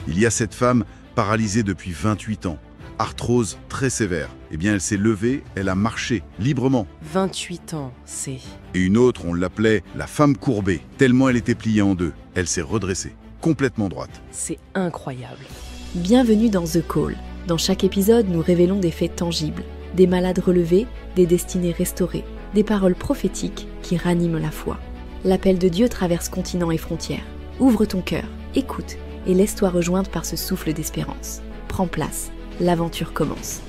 Il y a cette femme paralysée depuis 28 ans, arthrose très sévère. Eh bien, elle s'est levée, elle a marché librement. 28 ans, c'est... Et une autre, on l'appelait la femme courbée, tellement elle était pliée en deux. Elle s'est redressée, complètement droite. C'est incroyable. Bienvenue dans The Call. Dans chaque épisode, nous révélons des faits tangibles, des malades relevés, des destinées restaurées, des paroles prophétiques qui raniment la foi. L'appel de Dieu traverse continents et frontières. Ouvre ton cœur, écoute et laisse-toi rejoindre par ce souffle d'espérance. Prends place, l'aventure commence.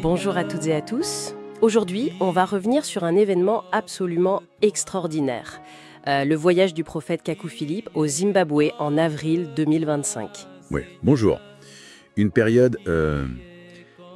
Bonjour à toutes et à tous. Aujourd'hui, on va revenir sur un événement absolument extraordinaire. Le voyage du prophète Kaku Philippe au Zimbabwe en avril 2025. Oui, bonjour. Une période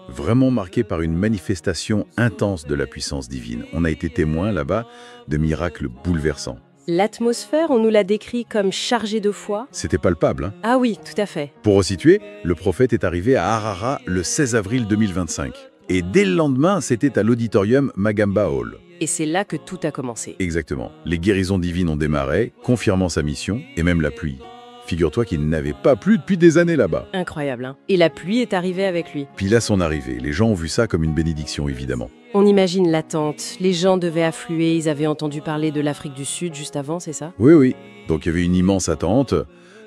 vraiment marquée par une manifestation intense de la puissance divine. On a été témoin là-bas de miracles bouleversants. L'atmosphère, on nous l'a décrit comme chargée de foi. C'était palpable, hein? Ah oui, tout à fait. Pour resituer, le prophète est arrivé à Harare le 16 avril 2025. Et dès le lendemain, c'était à l'auditorium Magamba Hall. Et c'est là que tout a commencé. Exactement. Les guérisons divines ont démarré, confirmant sa mission, et même la pluie. Figure-toi qu'il n'avait pas plu depuis des années là-bas. Incroyable, hein? Et la pluie est arrivée avec lui. Puis là, son arrivée. Les gens ont vu ça comme une bénédiction, évidemment. On imagine l'attente. Les gens devaient affluer. Ils avaient entendu parler de l'Afrique du Sud juste avant, c'est ça? Oui, oui. Donc il y avait une immense attente,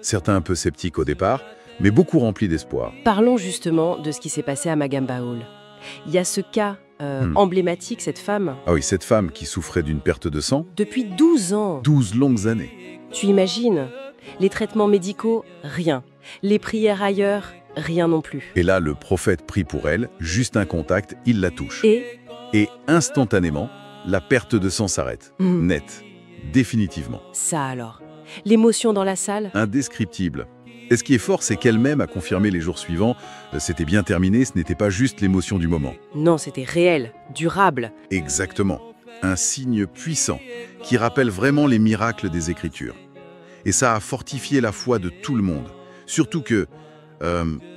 certains un peu sceptiques au départ, mais beaucoup remplis d'espoir. Parlons justement de ce qui s'est passé à Magamba Hall. Il y a ce cas emblématique, cette femme. Ah oui, cette femme qui souffrait d'une perte de sang. Depuis 12 ans. 12 longues années. Tu imagines? Les traitements médicaux, rien. Les prières ailleurs, rien non plus. Et là, le prophète prie pour elle, juste un contact, il la touche. Et instantanément, la perte de sang s'arrête. Net. Définitivement. Ça alors. L'émotion dans la salle? Indescriptible. Et ce qui est fort, c'est qu'elle-même a confirmé les jours suivants, c'était bien terminé, ce n'était pas juste l'émotion du moment. Non, c'était réel, durable. Exactement. Un signe puissant qui rappelle vraiment les miracles des Écritures. Et ça a fortifié la foi de tout le monde. Surtout que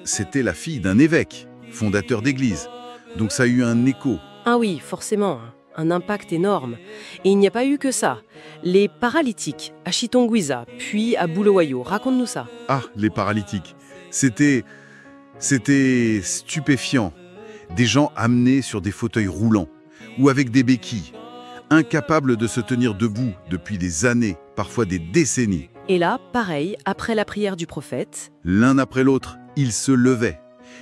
c'était la fille d'un évêque, fondateur d'église. Donc ça a eu un écho. Ah oui, forcément. Un impact énorme. Et il n'y a pas eu que ça. Les paralytiques, à Chitongwiza, puis à Bulawayo. Raconte-nous ça. Ah, les paralytiques. C'était stupéfiant. Des gens amenés sur des fauteuils roulants ou avec des béquilles, incapables de se tenir debout depuis des années, parfois des décennies. Et là, pareil, après la prière du prophète... L'un après l'autre, ils se levaient.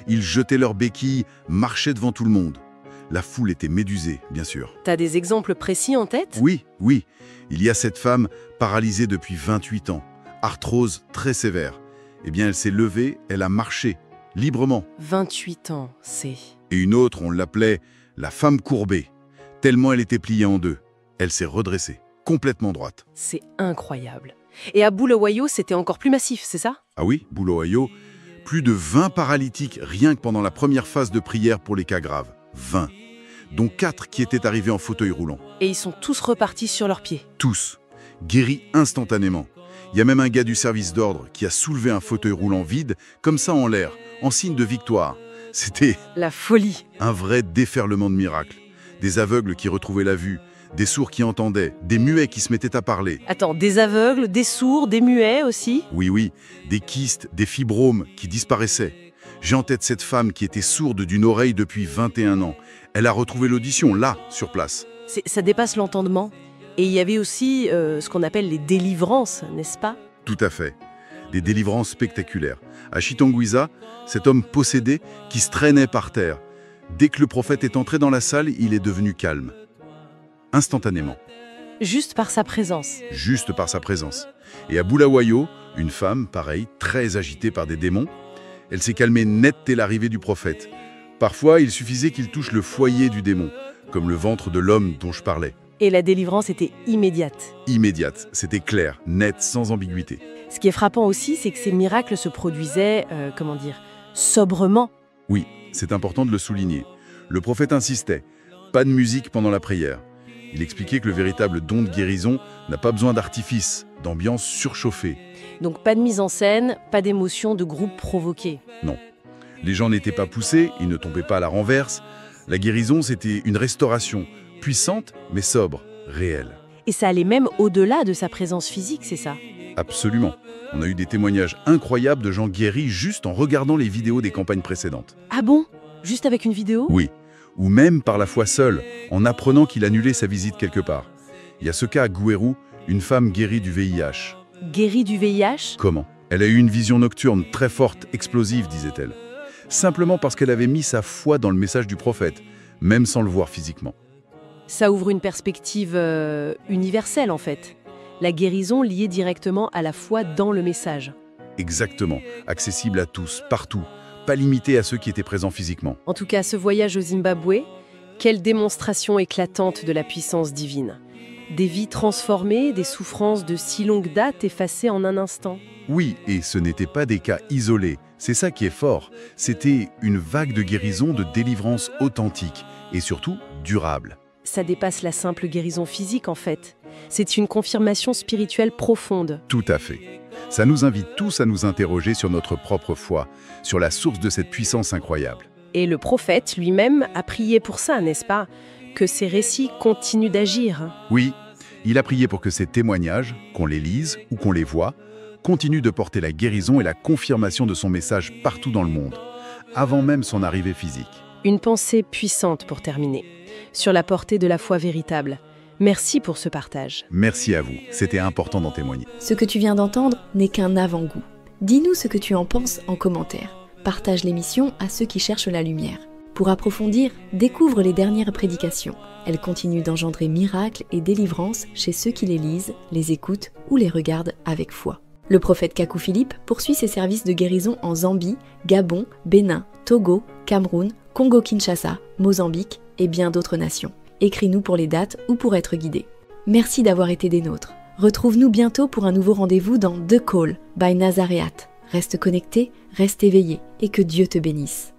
Ils jetaient leurs béquilles, marchaient devant tout le monde. La foule était médusée, bien sûr. T'as des exemples précis en tête? Oui. Il y a cette femme paralysée depuis 28 ans, arthrose très sévère. Eh bien, elle s'est levée, elle a marché, librement. 28 ans, c'est... Et une autre, on l'appelait la femme courbée, tellement elle était pliée en deux. Elle s'est redressée, complètement droite. C'est incroyable. Et à Bulawayo, c'était encore plus massif, c'est ça? Ah oui, Bulawayo, plus de 20 paralytiques rien que pendant la première phase de prière pour les cas graves. 20. Dont 4 qui étaient arrivés en fauteuil roulant. Et ils sont tous repartis sur leurs pieds. Tous. Guéris instantanément. Il y a même un gars du service d'ordre qui a soulevé un fauteuil roulant vide, comme ça en l'air, en signe de victoire. C'était... la folie. Un vrai déferlement de miracles. Des aveugles qui retrouvaient la vue, des sourds qui entendaient, des muets qui se mettaient à parler. Attends, des aveugles, des sourds, des muets aussi? Oui, des kystes, des fibromes qui disparaissaient. J'ai en tête cette femme qui était sourde d'une oreille depuis 21 ans. Elle a retrouvé l'audition, là, sur place. Ça dépasse l'entendement. Et il y avait aussi ce qu'on appelle les délivrances, n'est-ce pas? Tout à fait. Des délivrances spectaculaires. À Chitongwiza, cet homme possédé qui se traînait par terre. Dès que le prophète est entré dans la salle, il est devenu calme. Instantanément. Juste par sa présence. Juste par sa présence. Et à Bulawayo, une femme, pareil, très agitée par des démons, elle s'est calmée net dès l'arrivée du prophète. Parfois, il suffisait qu'il touche le foyer du démon, comme le ventre de l'homme dont je parlais. Et la délivrance était immédiate. Immédiate, c'était clair, net, sans ambiguïté. Ce qui est frappant aussi, c'est que ces miracles se produisaient, sobrement. Oui, c'est important de le souligner. Le prophète insistait, pas de musique pendant la prière. Il expliquait que le véritable don de guérison n'a pas besoin d'artifice, d'ambiance surchauffée. Donc pas de mise en scène, pas d'émotion de groupe provoqué. Non. Les gens n'étaient pas poussés, ils ne tombaient pas à la renverse. La guérison, c'était une restauration, puissante mais sobre, réelle. Et ça allait même au-delà de sa présence physique, c'est ça? Absolument. On a eu des témoignages incroyables de gens guéris juste en regardant les vidéos des campagnes précédentes. Ah bon? Juste avec une vidéo? Oui. Ou même par la foi seule, en apprenant qu'il annulait sa visite quelque part. Il y a ce cas à Gouérou, une femme guérie du VIH. Guérie du VIH? Comment? Elle a eu une vision nocturne très forte, explosive, disait-elle. Simplement parce qu'elle avait mis sa foi dans le message du prophète, même sans le voir physiquement. Ça ouvre une perspective universelle, en fait. La guérison liée directement à la foi dans le message. Exactement. Accessible à tous, partout. Pas limité à ceux qui étaient présents physiquement. En tout cas, ce voyage au Zimbabwe, quelle démonstration éclatante de la puissance divine. Des vies transformées, des souffrances de si longue date effacées en un instant. Oui, et ce n'étaient pas des cas isolés. C'est ça qui est fort. C'était une vague de guérison, de délivrance authentique et surtout durable. Ça dépasse la simple guérison physique, en fait. C'est une confirmation spirituelle profonde. Tout à fait. Ça nous invite tous à nous interroger sur notre propre foi, sur la source de cette puissance incroyable. Et le prophète lui-même a prié pour ça, n'est-ce pas? Que ces récits continuent d'agir. Oui, il a prié pour que ces témoignages, qu'on les lise ou qu'on les voit, continuent de porter la guérison et la confirmation de son message partout dans le monde, avant même son arrivée physique. Une pensée puissante pour terminer, sur la portée de la foi véritable. Merci pour ce partage. Merci à vous, c'était important d'en témoigner. Ce que tu viens d'entendre n'est qu'un avant-goût. Dis-nous ce que tu en penses en commentaire. Partage l'émission à ceux qui cherchent la lumière. Pour approfondir, découvre les dernières prédications. Elles continuent d'engendrer miracles et délivrances chez ceux qui les lisent, les écoutent ou les regardent avec foi. Le prophète Kakou Philippe poursuit ses services de guérison en Zambie, Gabon, Bénin, Togo, Cameroun, Congo-Kinshasa, Mozambique et bien d'autres nations. Écris-nous pour les dates ou pour être guidé. Merci d'avoir été des nôtres. Retrouve-nous bientôt pour un nouveau rendez-vous dans The Call by Nazaréat. Reste connecté, reste éveillé et que Dieu te bénisse.